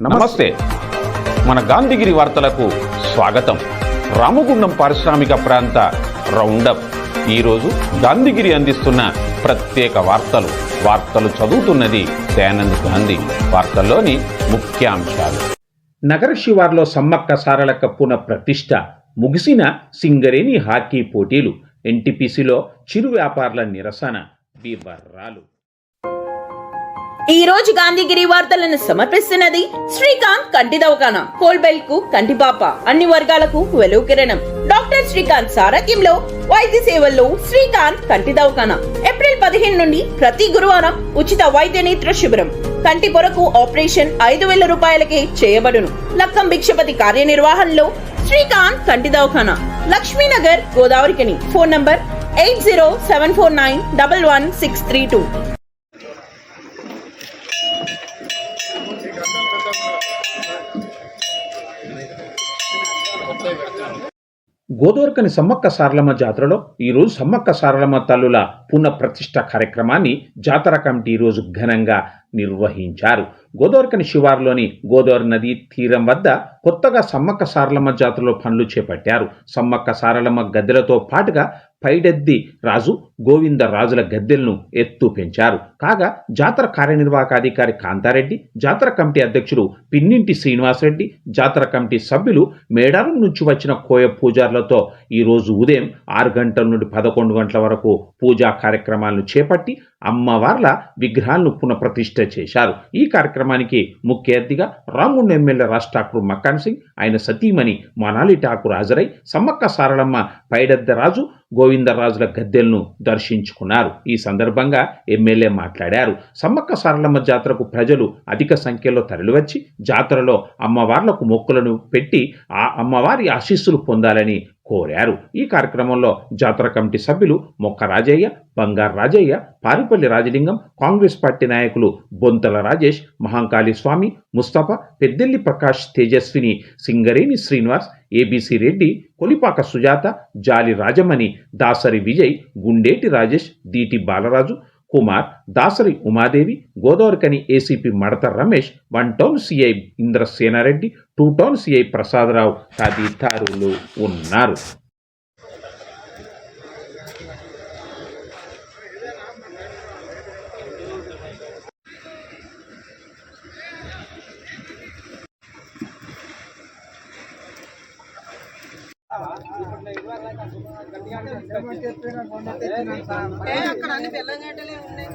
నమస్తే. మన గాంధీగిరి వార్తలకు స్వాగతం. రామగుండం పారిశ్రామిక ప్రాంత రౌండప్. ఈరోజు గాంధీగిరి అందిస్తున్న ప్రత్యేక వార్తలు చదువుతున్నది దయానంద్ గాంధీ. వార్తల్లోని ముఖ్యాంశాలు. నగర శివార్లో సమ్మక్క సారలక్క పునః ప్రతిష్ఠ, ముగిసిన సింగరేణి హాకీ పోటీలు, ఎన్టీపీసీలో చిరు వ్యాపారుల నిరసన, బీబర్రాలు. ఈ రోజు గాంధీగిరి వార్తలను సమర్పిస్తున్నది శ్రీకాంత్ కంటి దవాఖానా. కోల్బెల్ కు కంటిపాప, అన్ని వర్గాలకు వెలుగు కిరణం. డాక్టర్ శ్రీకాంత్ సారథ్యంలో వైద్య సేవల్లో శ్రీకాంత్ కంటి దవాఖానా. ఏప్రిల్ 15 నుండి ప్రతి గురువారం ఉచిత వైద్య నేత్ర శిబిరం. కంటి పొరకు ఆపరేషన్ 5,000 రూపాయలకే చేయబడును. లక్కం భిక్షపతి కార్యనిర్వహణలో శ్రీకాంత్ కంటి దవాఖానా, లక్ష్మీనగర్, గోదావరికని. Phone number 8074911632. గోదావరికని సమ్మక్క సారలమ్మ జాతరలో ఈరోజు సమ్మక్క సారలమ్మ తల్లుల పునః ప్రతిష్ఠ కార్యక్రమాన్ని జాతర కమిటీ ఈరోజు ఘనంగా నిర్వహించారు. గోదావరికని శివారులోని గోదావరి నది తీరం వద్ద కొత్తగా సమ్మక్క సారలమ్మ జాతరలో పనులు చేపట్టారు. సమ్మక్క సారలమ్మ గద్దెలతో పాటుగా పైడెద్ది రాజు, గోవింద రాజుల గద్దెలను ఎత్తు పెంచారు. కాగా జాతర కార్యనిర్వాహక అధికారి కాంతారెడ్డి, జాతర కమిటీ అధ్యక్షుడు పిన్నింటి శ్రీనివాసరెడ్డి, జాతర కమిటీ సభ్యులు మేడారం నుంచి వచ్చిన కోయ పూజారులతో ఈరోజు ఉదయం 6 గంటల నుండి 11 గంటల వరకు పూజా కార్యక్రమాలను చేపట్టి అమ్మవార్ల విగ్రహాలను పునఃప్రతిష్ఠ చేశారు. ఈ కార్యక్రమానికి ముఖ్య అతిథిగా రామగుండం ఎమ్మెల్యే రాజ్ ఠాకూర్ మక్కాన్ సింగ్, ఆయన సతీమణి మనాలి ఠాకూర్ హాజరై సమ్మక్క సారలమ్మ, పైడెద్ద రాజు, గోవిందరాజుల గద్దెలను దర్శించుకున్నారు. ఈ సందర్భంగా ఎమ్మెల్యే మాట్లాడారు. సమ్మక్క సారలమ్మ జాతరకు ప్రజలు అధిక సంఖ్యలో తరలివచ్చి జాతరలో అమ్మవార్లకు మొక్కులను పెట్టి ఆ అమ్మవారి ఆశీస్సులు పొందాలని కోరారు. ఈ కార్యక్రమంలో జాతర కమిటీ సభ్యులు మొక్క రాజయ్య, బంగారు రాజయ్య, పారిపల్లి రాజలింగం, కాంగ్రెస్ పార్టీ నాయకులు Bontala Rajesh, Mahankali Swamy, Mustafa, Peddelli Prakash, Tejaswini, Singareni Srinivas, ABC Reddy, Kolipaka Sujatha, Jali Rajamani, Dasari Vijay, Gundeti Rajesh, Deeti Balaraju, Kumar, Dasari Umadevi, Godavarikhani ACP Madatha Ramesh, 1 town CI Indrasenareddy, 2 town CI Prasadarao తదితరులు ఉన్నారు. అక్కడ అన్ని తెల్లగడ్డలే ఉన్నాయి.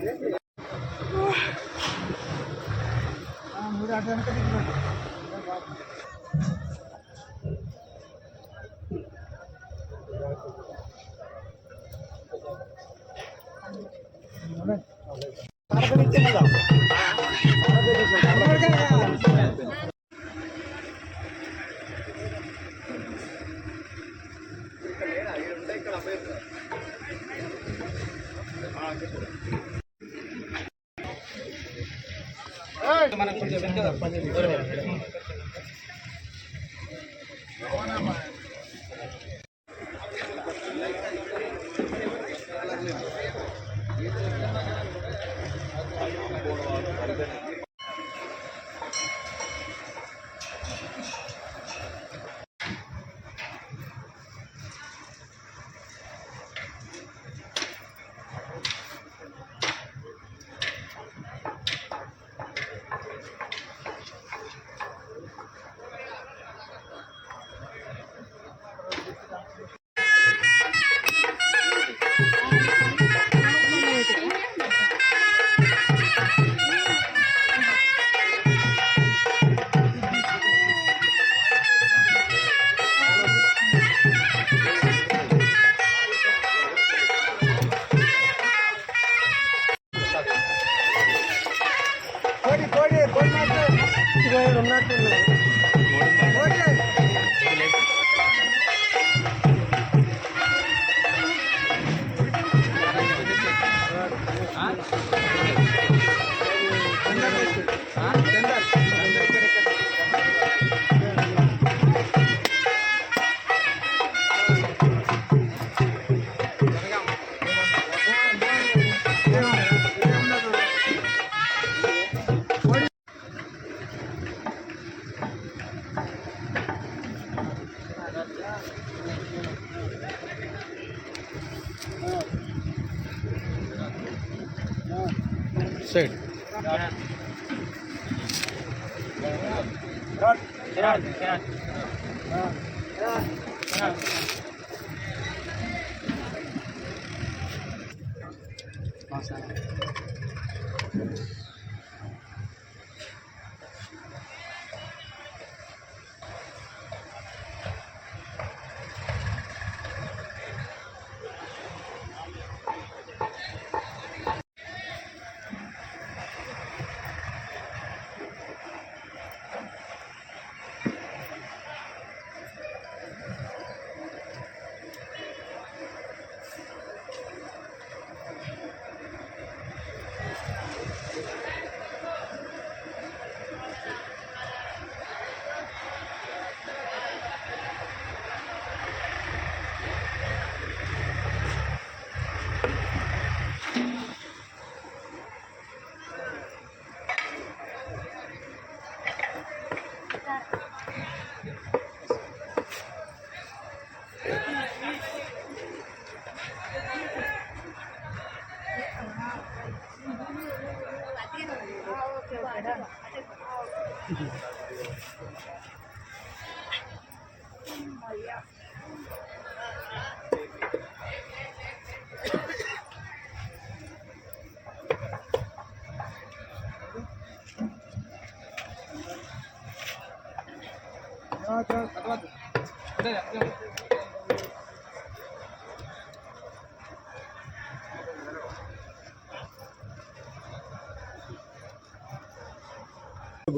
సైడ్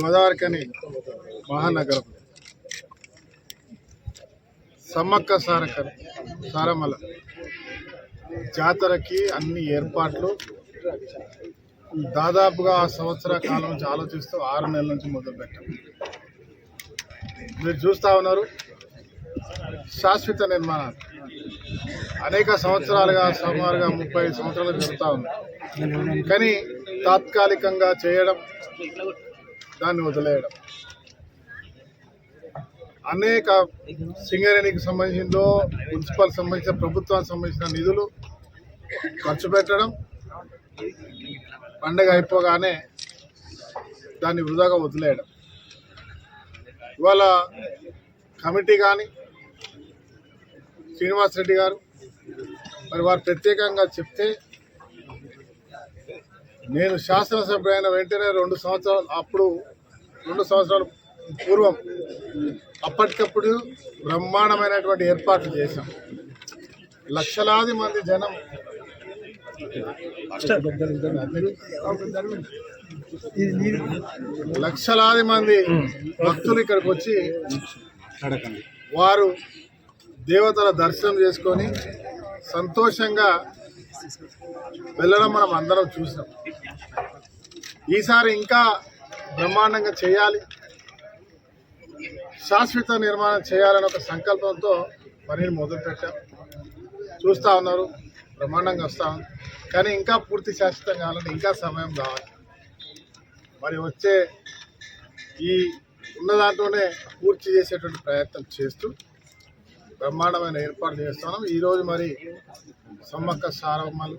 గోదావరికని మహానగరం సమ్మక్క సారమ్మల జాతరకి అన్ని ఏర్పాట్లు దాదాపుగా ఆ సంవత్సర కాలం నుంచి ఆలోచిస్తూ 6 నెలల నుంచి మొదలుపెట్టాం. మీరు చూస్తూ ఉన్నారు శాశ్వత నిర్మాణాలు అనేక సంవత్సరాలుగా సుమారుగా 30 సంవత్సరాలు జరుగుతూ ఉంది. కానీ తాత్కాలికంగా చేయడం, దాన్ని వదిలేయడం, అనేక సింగరేణికి సంబంధించిందో మున్సిపల్ సంబంధించిన ప్రభుత్వానికి సంబంధించిన నిధులు ఖర్చు పెట్టడం, పండగ అయిపోగానే దాన్ని వృధాగా వదిలేయడం. ఇవాళ కమిటీ కానీ శ్రీనివాస్ రెడ్డి గారు మరి వారు ప్రత్యేకంగా చెప్తే నేను శాసనసభ్యుడైన వెంటనే 2 సంవత్సరాల పూర్వం అప్పటికప్పుడు బ్రహ్మాండమైనటువంటి ఏర్పాట్లు చేశాం. లక్షలాది మంది జనం భక్తులు ఇక్కడికి వచ్చి వారు దేవతల దర్శనం చేసుకొని సంతోషంగా వెళ్ళడం మనం అందరం చూసాం. ఈసారి ఇంకా బ్రహ్మాండంగా చేయాలి, శాశ్వత నిర్మాణం చేయాలని ఒక సంకల్పంతో పనిని మొదలుపెట్టాం. చూస్తూ ఉన్నారు, బ్రహ్మాండంగా వస్తూ ఉంది. కానీ ఇంకా పూర్తి శాశ్వతం కావాలని ఇంకా సమయం కావాలి. మరి వచ్చే ఈ ఉన్న దాంట్లోనే పూర్తి చేసేటువంటి ప్రయత్నం చేస్తూ బ్రహ్మాండమైన ఏర్పాట్లు చేస్తున్నాం. ఈరోజు మరి సమ్మక్క సారమ్మలు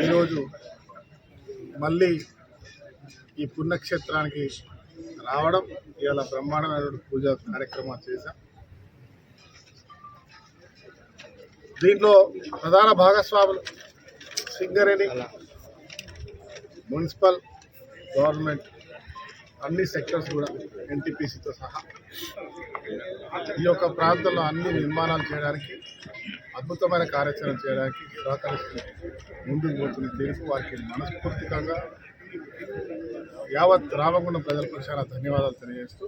ఈరోజు మళ్ళీ ఈ పుణ్యక్షేత్రానికి రావడం, ఇవాళ బ్రహ్మాండమైనటువంటి పూజా కార్యక్రమాలు చేశాం. దీంట్లో ప్రధాన భాగస్వాములు సింగరేణి, మున్సిపల్, గవర్నమెంట్, అన్ని సెక్టర్స్ కూడా ఎన్టీపీసీతో సహా ఈ యొక్క ప్రాంతంలో అన్ని నిర్మాణాలు చేయడానికి, అద్భుతమైన కార్యాచరణ చేయడానికి సహకరిస్తూ ముందుకు పోతున్న తీరుకు వారికి మనస్ఫూర్తికంగా యావత్ రామగుండం ప్రజల పక్షాన ధన్యవాదాలు తెలియజేస్తూ,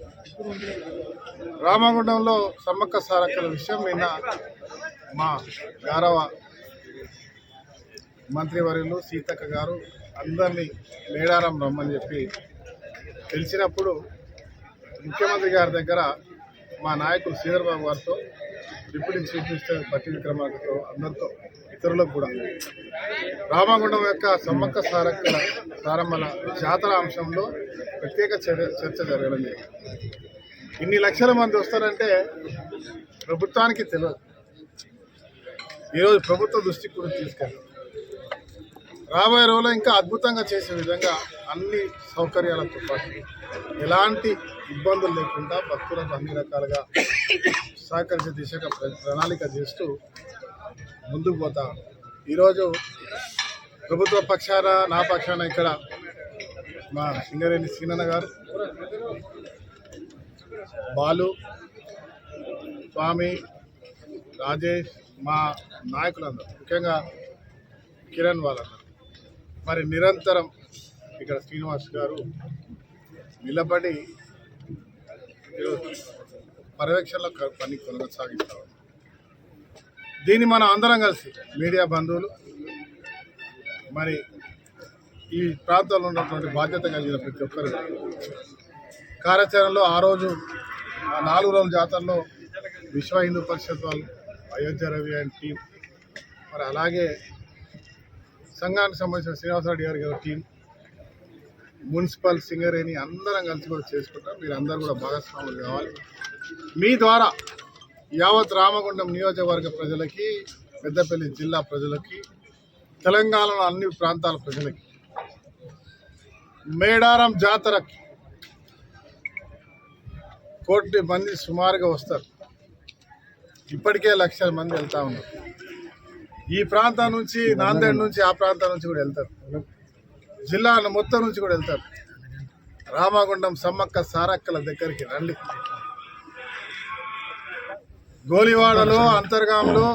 రామగుండంలో సమ్మక్క సారక్కల విషయం నిన్న మా గౌరవ మంత్రివర్యులు సీతక్క గారు అందరినీ మేడారం రమ్మని చెప్పి తెలిసినప్పుడు ముఖ్యమంత్రి గారి దగ్గర మా నాయకులు శ్రీధర్బాబు గారితో, డిప్యూటీ చీఫ్ మినిస్టర్ బట్టి విక్రమార్కతో, అందరితో ఇతరులకు కూడా రామగుండం యొక్క సమ్మక్క సారమ్మల జాతర అంశంలో ప్రత్యేక చర్చ జరగడం జరిగింది. ఇన్ని లక్షల మంది వస్తారంటే ప్రభుత్వానికి తెలియదు. ఈరోజు ప్రభుత్వ దృష్టికి కూడా తీసుకెళ్ళాం. రాబోయే రోజుల్లో ఇంకా అద్భుతంగా చేసే విధంగా అన్ని సౌకర్యాలతో పాటు ఎలాంటి ఇబ్బందులు లేకుండా భక్తులకు అన్ని రకాలుగా సహకరించే దిశగా ప్రణాళిక చేస్తూ ముందుకు పోతా. ఈరోజు ప్రభుత్వ పక్షాన నా పక్షాన ఇక్కడ మా సింగరేణి సీనన్న గారు, బాలు, స్వామి, రాజేష్, మా నాయకులందరూ, ముఖ్యంగా కిరణ్ వాళ్ళందరూ మరి నిరంతరం ఇక్కడ శ్రీనివాస్ గారు నిలబడి పర్యవేక్షణలో పని కొనసాగిస్తారు. దీన్ని మనం అందరం కలిసి మీడియా బంధువులు మరి ఈ ప్రాంతంలో ఉన్నటువంటి బాధ్యత కలిగిన ప్రతి ఒక్కరు కార్యాచరణలో ఆ రోజు 4 రోజుల జాతరలో విశ్వ హిందూ పరిషత్ వాళ్ళు, అయోధ్య రవి అండ్ టీం, మరి అలాగే సంఘానికి సంబంధించిన శ్రీనివాసరెడ్డి గారి టీం, మున్సిపల్ సింగరేణి అందరం కలిసి కూడా చేసుకుంటాం. మీరు అందరూ కూడా భాగస్వాములు కావాలి. మీ ద్వారా యావత్ రామగుండం నియోజకవర్గ ప్రజలకి, పెద్దపల్లి జిల్లా ప్రజలకి, తెలంగాణలో అన్ని ప్రాంతాల ప్రజలకి మేడారం జాతరకి 1 కోటి మంది సుమారుగా వస్తారు. ఇప్పటికే 1 లక్షల మంది వెళ్తా ఉన్నారు. ఈ ప్రాంతం నుంచి, నాందేడ్ నుంచి, ఆ ప్రాంతం నుంచి కూడా వెళ్తారు. జిల్లా మొత్తం నుంచి కూడా వెళ్తారు. రామగుండం సమ్మక్క సారక్కల దగ్గరికి రండి. గోలివాడలో, అంతర్గాంలో,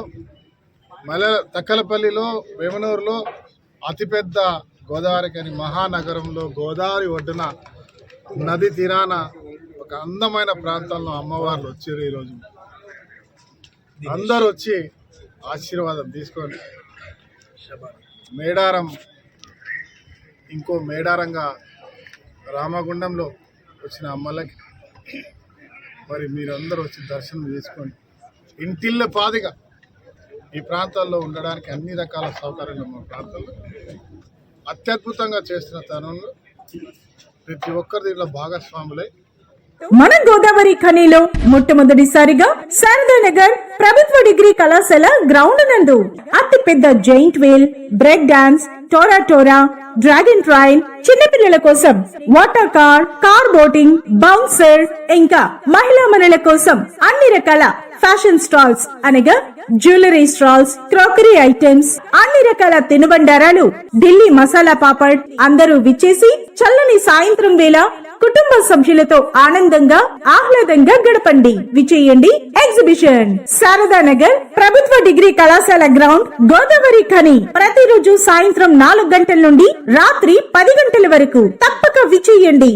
తక్కలపల్లిలో, వేమనూరులో అతిపెద్ద గోదావరికని మహానగరంలో గోదావరి ఒడ్డున నది తీరాన ఒక అందమైన ప్రాంతంలో అమ్మవార్లు వచ్చారు. ఈరోజు అందరూ వచ్చి ఆశీర్వాదం తీసుకొని మేడారం ఇంకో మేడారంగా రామగుండంలో వచ్చిన అమ్మలకి మరి మీరందరూ వచ్చి దర్శనం చేసుకొని ఇంటిళ్ళ పాదిగా ఈ ప్రాంతాల్లో ఉండడానికి అన్ని రకాల సౌకర్యాలు మా ప్రాంతంలో అత్యద్భుతంగా చేస్తున్న తరుణంలో ప్రతి ఒక్కరు దీంట్లో భాగస్వాములై మన గోదావరి ఖనిలో మొట్టమొదటిసారిగా శారదానగర్ ప్రభుత్వ డిగ్రీ కళాశాల గ్రౌండ్ నందు అతి పెద్ద జైంట్ వీల్, బ్రేక్ డాన్స్, టోరా, డ్రాగన్ ట్రైన్, చిన్నపిల్లల కోసం వాటర్ కార్ బోటింగ్, బౌన్సర్, ఇంకా మహిళా మనుల కోసం అన్ని రకాల ఫ్యాషన్ స్టాల్స్ అనగా జ్యువెలరీ స్టాల్స్, క్రోకరీ ఐటమ్స్, అన్ని రకాల తినుబండారాలు, ఢిల్లీ మసాలా పాపడ్, అందరూ విచ్చేసి చల్లని సాయంత్రం వేళ కుటుంబ సభ్యులతో ఆనందంగా ఆహ్లాదంగా గడపండి. విచేయండి ఎగ్జిబిషన్ శారదానగర్ ప్రభుత్వ డిగ్రీ కళాశాల గ్రౌండ్, గోదావరి ఖని. ప్రతిరోజు సాయంత్రం 4 గంటల నుండి రాత్రి 10 గంటల వరకు తప్పక విచేయండి.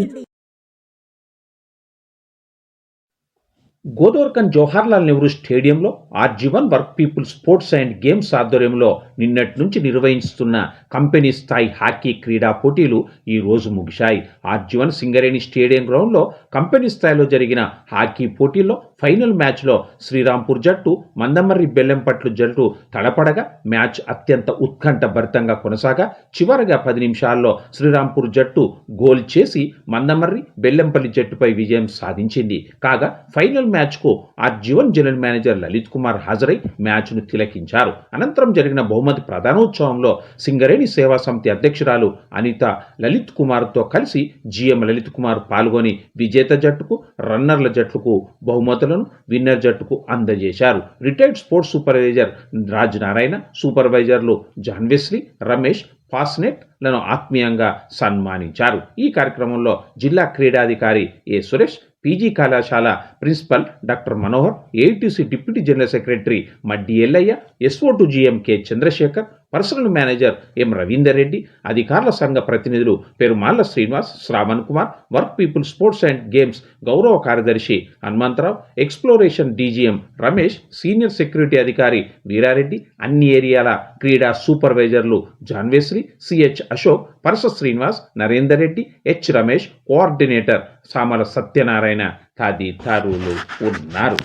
గోదోర్కన్ జవహర్లాల్ నెహ్రూ స్టేడియంలో RG one work people sports and games ఆధ్వర్యంలో నిన్నటి నుంచి నిర్వహిస్తున్న కంపెనీ స్థాయి హాకీ క్రీడా పోటీలు ఈ రోజు ముగిశాయి. ఆర్జీవన్ సింగరేణి స్టేడియం గ్రౌండ్లో కంపెనీ స్థాయిలో జరిగిన హాకీ పోటీల్లో ఫైనల్ మ్యాచ్లో శ్రీరాంపూర్ జట్టు మందమర్రి బెల్లంపట్లు జట్టు తలపడగా మ్యాచ్ అత్యంత ఉత్కంఠభరితంగా కొనసాగా చివరగా 10 నిమిషాల్లో శ్రీరాంపూర్ జట్టు గోల్ చేసి మందమర్రి బెల్లంపల్లి జట్టుపై విజయం సాధించింది. కాగా ఫైనల్ మ్యాచ్కు RG one general manager Lalit Kumar హాజరై మ్యాచ్ను తిలకించారు. అనంతరం జరిగిన బహుమతి ప్రధానోత్సవంలో సింగరేణి సేవా సమితి అధ్యక్షురాలు అనిత లలిత్ కుమార్తో కలిసి జీఎం లలిత్ కుమార్ పాల్గొని విజేత జట్టుకు, రన్నర్ల జట్టుకు బహుమతులను, విన్నర్ జట్టుకు అందజేశారు. Retired sports supervisor Raj Narayana, సూపర్వైజర్లు జాన్వెస్లీ, రమేష్, ఫాస్నెట్ లను ఆత్మీయంగా సన్మానించారు. ఈ కార్యక్రమంలో జిల్లా క్రీడాధికారి ఏ సురేష్, పీజీ కళాశాల principal doctor Manohar, AITC deputy general secretary Maddi Ellaiah, SO to GM K Chandrashekar, personnel manager M Ravinder Reddy, అధికారుల సంఘ ప్రతినిధులు Perumalla Srinivas, Shravan Kumar, work people sports and games గౌరవ కార్యదర్శి Hanumantharao, exploration DGM Ramesh, senior security అధికారి వీరారెడ్డి, అన్ని ఏరియాల క్రీడా సూపర్వైజర్లు John Wesley, CH Ashok, Parasa Srinivas, Narender Reddy, H Ramesh, coordinator Samala Satyanarayana తదితరులు ఉన్నారు.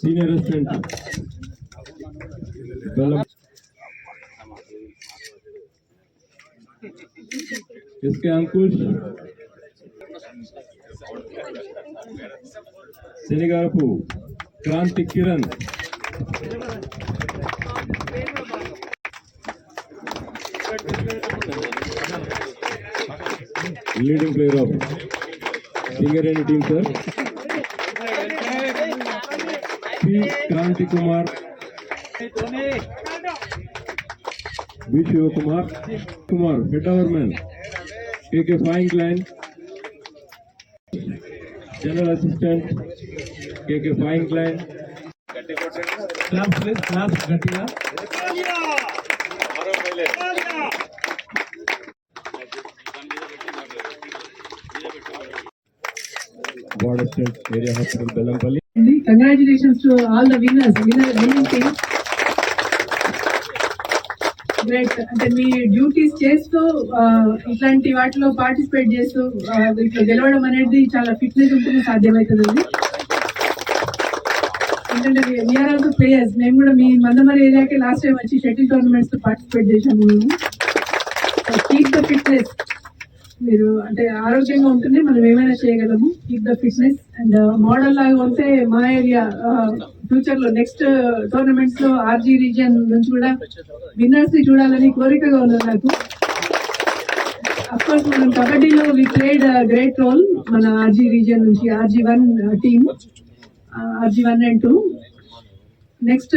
Senior assistant SK Ankush, Senigarapu, Kranti Kiran, leading player of Singareni team, sir. P. Kranti Kumar, B. Shivakumar, head overman, KK Flying Line, general assistant, KK Flying Line. Class Gatiya. Ward Assistant, Area Hospital, Bellampalli. Congratulations to all the winning team. Great. అంటే మీ duties చేస్తూ ఇట్లాంటి వాటిలో participate చేస్తూ ఇట్లా గెలవడం అనేది చాలా fitness ఉంటుంది, సాధ్యమవుతుంది. ఎందుకంటే వీఆర్ ఆల్సో ప్లేయర్స్. మేము కూడా మీ మందమరి ఏరియాకి లాస్ట్ టైం వచ్చి షటిల్ టోర్నమెంట్స్ లో పార్టిసిపేట్ చేశాము. Keep the fitness. మీరు అంటే ఆరోగ్యంగా ఉంటుంది, మనం ఏమైనా చేయగలము. Keep the fitness. And model లాగా ఉంటే మా ఏరియా ఫ్యూచర్ లో నెక్స్ట్ టోర్నమెంట్స్ లో ఆర్జీ రీజియన్ నుంచి కూడా విన్నర్స్ ని చూడాలని కోరికగా ఉంది నాకు. అఫ్కోర్స్ మనం కబడ్డీలో వి ప్లేడ్ గ్రేట్ రోల్. మన ఆర్జీ రీజియన్ నుంచి RG1 team, RG1 and 2. Next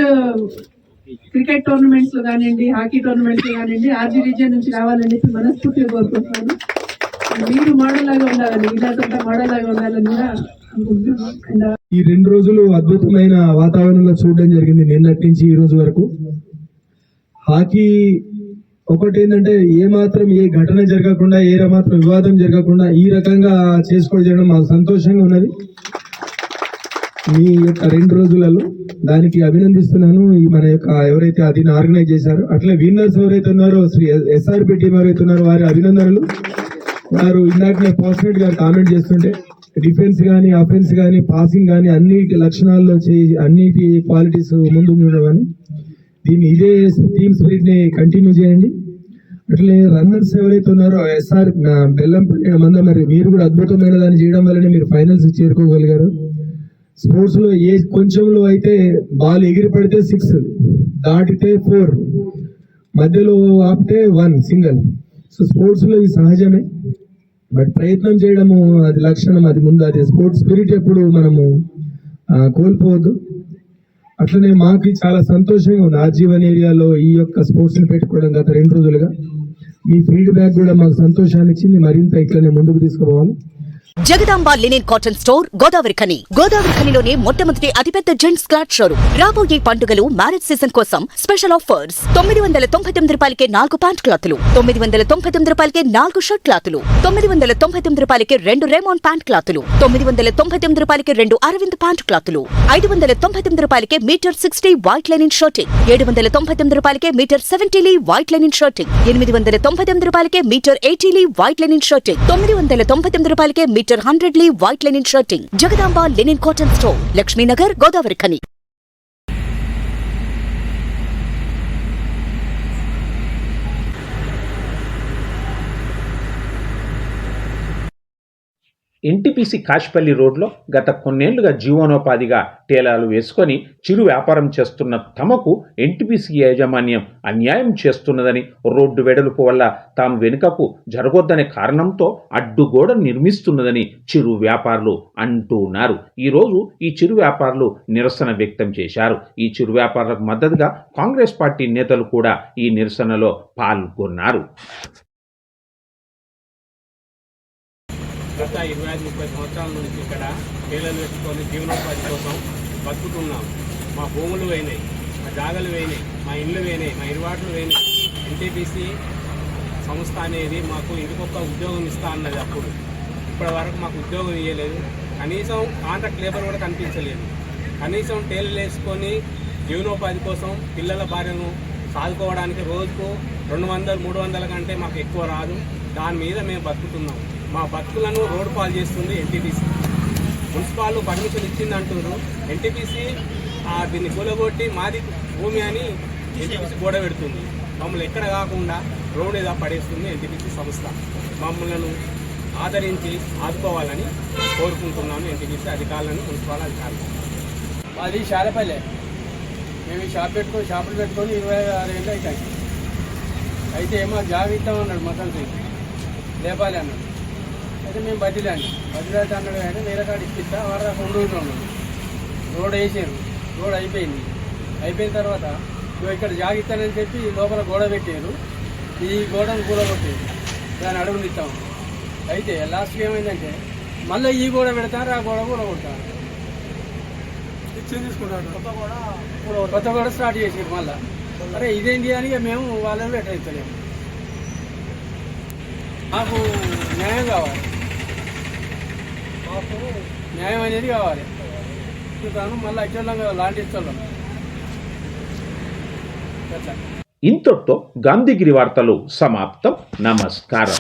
cricket tournaments లో కానివ్వండి, హాకీ టోర్నమెంట్స్ లో కానివ్వండి, ఆర్జీ రీజియన్ నుంచి రావాలని మనస్ఫూర్తిగా కోరుకుంటున్నాను. మీరు మోడల్ లాగా ఉండాలని, ఇలాంటి మోడల్ లాగా ఉండాలని కూడా అనుకుంటున్నాను. అండ్ ఈ 2 రోజులు అద్భుతమైన వాతావరణంలో చూడడం జరిగింది. నిన్నటి నుంచి ఈ రోజు వరకు హాకీ ఒకటి ఏంటంటే ఏ ఘటన జరగకుండా, మాత్రం వివాదం జరగకుండా ఈ రకంగా చేసుకోవడం జరగడం మాకు సంతోషంగా ఉన్నది. మీ యొక్క 2 రోజులలో దానికి అభినందిస్తున్నాను. మన యొక్క ఎవరైతే దీన్ని ఆర్గనైజ్ చేశారో, అట్లా విన్నర్స్ ఎవరైతే ఉన్నారో, శ్రీ SRP టీం ఎవరైతే ఉన్నారో వారి అభినందనలు. వారు ఇందాకనే పాస్టెడ్ గారు కామెంట్ చేస్తుంటే డిఫెన్స్ కానీ, అఫెన్స్ కానీ, పాసింగ్ కానీ అన్నిటి లక్షణాల్లో అన్నిటి క్వాలిటీస్ ముందు ఉండవని దీన్ని ఇదే టీమ్ స్పిరిట్ ని కంటిన్యూ చేయండి. అట్లే రన్నర్స్ ఎవరైతే ఉన్నారో బెల్లంపల్లి మందమరి, మీరు కూడా అద్భుతమైన దాన్ని చేయడం వల్లనే మీరు ఫైనల్స్ చేరుకోగలిగారు. స్పోర్ట్స్ లో ఏ కొంచెంలో అయితే బాల్ ఎగిరి పడితే 6, దాటితే 4, మధ్యలో ఆపితే 1 సింగిల్. సో స్పోర్ట్స్ లో ఇది సహజమే, బట్ ప్రయత్నం చేయడము అది లక్షణం, అది ముందు అది స్పోర్ట్స్ స్పిరిట్ ఎప్పుడు మనము కోల్పోవద్దు. అట్లనే మాకు చాలా సంతోషంగా ఉంది RG1 ఏరియాలో ఈ యొక్క స్పోర్ట్స్ ని పెట్టుకోవడం. గత 2 రోజులుగా మీ ఫీడ్బ్యాక్ కూడా మాకు సంతోషాన్ని ఇచ్చింది. మరింత ఇట్లనే ముందుకు తీసుకుపోవాలి. Jagadamba linen cotton store, Godavari ఖనిలోనే మొట్టమొదటి అతిపెద్ద జెంట్స్ క్లాత్ షోరూమ్. రాబోయే పండుగలు, మ్యారేజ్ సీజన్ కోసం స్పెషల్ ఆఫర్స్. 999 రూపాయలకే 4 ప్యాంట్ క్లాతులు, 999 రూపాయలకే 4 షర్ట్ క్లాతులు, 999 రూపాయలకే 2 రేమాన్ ప్యాంట్ క్లాతులు, 999 రూపాయలకే 2 అరవింద్ ప్యాంట్ క్లాతులు, 599 రూపాయలకే మీటర్ 60 వైట్ లెనిన్ షర్టింగ్, 799 రూపాయలకే metre 70 lea white linen shirting, 899 రూపాయలకే metre 80 lea white linen shirting, 999 రూపాయలకే metre 100 lea white linen shirting. Jagadamba linen cotton store, Lakshminagar, Godavarikhani. NTPC Kashapalli రోడ్లో గత కొన్నేళ్లుగా జీవనోపాధిగా టేలాలు వేసుకొని చిరు వ్యాపారం చేస్తున్న తమకు NTPC యాజమాన్యం అన్యాయం చేస్తున్నదని, రోడ్డు వెడల్పు వల్ల తాము వెనుకకు జరగొద్దనే కారణంతో అడ్డుగోడ నిర్మిస్తున్నదని చిరు వ్యాపారులు అంటున్నారు. ఈరోజు ఈ చిరు వ్యాపారులు నిరసన వ్యక్తం చేశారు. ఈ చిరు వ్యాపారులకు మద్దతుగా కాంగ్రెస్ పార్టీ నేతలు కూడా ఈ నిరసనలో పాల్గొన్నారు. గత 25-30 సంవత్సరాల నుంచి ఇక్కడ టేలర్లు వేసుకొని జీవనోపాధి కోసం బతుకుతున్నాం. మా భూములు పోయినాయి, మా జాగలు పోయినాయి, మా ఇళ్ళు పోయినాయి, మా ఇరువాట్లు పోయినాయి. NTPC సంస్థ అనేది మాకు ఇంకొక ఉద్యోగం ఇస్తా అన్నది. అప్పుడు ఇప్పటి వరకు మాకు ఉద్యోగం ఇవ్వలేదు. కనీసం కాంట్రాక్ట్ లేబర్ కూడా కనిపించలేదు. కనీసం టేలర్లు వేసుకొని జీవనోపాధి కోసం పిల్లల భార్యను సాదుకోవడానికి రోజుకు 200-300 కంటే మాకు ఎక్కువ రాదు. దాని మీద మేము బతుకుతున్నాం. మా బతుకులను రోడ్డు పాలు చేస్తుంది NTPC. మున్సిపాల్ పర్మిషన్ ఇచ్చింది అంటున్నారు. NTPC దీన్ని కూలగొట్టి మాది భూమి అని NTPC గోడ పెడుతుంది. మమ్మల్ని ఎక్కడ కాకుండా రోడ్డు ఏదో పడేస్తుంది NTPC సంస్థ. మమ్మల్ని ఆదరించి ఆదుకోవాలని కోరుకుంటున్నాను. ఎన్టీపీసీ అధికారులను, మున్సిపల్ అధికారులు. మాది శాలపల్లె. మేము ఈ షాపులు పెట్టుకొని 26 ఏళ్ళు అవుతాయి. అయితే మాకు జాబ్ ఇస్తామన్నాడు మసంతి లేపాలి అన్నాడు. అయితే మేము బదిలాండి అన్నాడు. కానీ వేరే కాడ ఇప్పిస్తా వాడు 2 రోజులు ఉన్నాడు. రోడ్ వేసారు, రోడ్ అయిపోయిన తర్వాత ఇక్కడ జాగిస్తానని చెప్పి లోపల గోడ పెట్టారు. ఈ గోడను కూలగొట్టారు, దాన్ని అడుగులు ఇస్తాము. అయితే లాస్ట్కి ఏమైందంటే మళ్ళీ ఈ గోడ పెడతారు, ఆ గోడ కూలగొడతారు, కొత్త గోడ స్టార్ట్ చేసారు మళ్ళీ. అరే ఇదేంటి అని మేము వాళ్ళని లెటర్ ఇస్తలేము. మాకు న్యాయం కావాలి, న్యాయం అనేది కావాలి. మళ్ళీ అచ్చోళ్ళం లాంటి ఇస్తున్నాం. ఇంతటితో గాంధీగిరి వార్తలు సమాప్తం. నమస్కారం.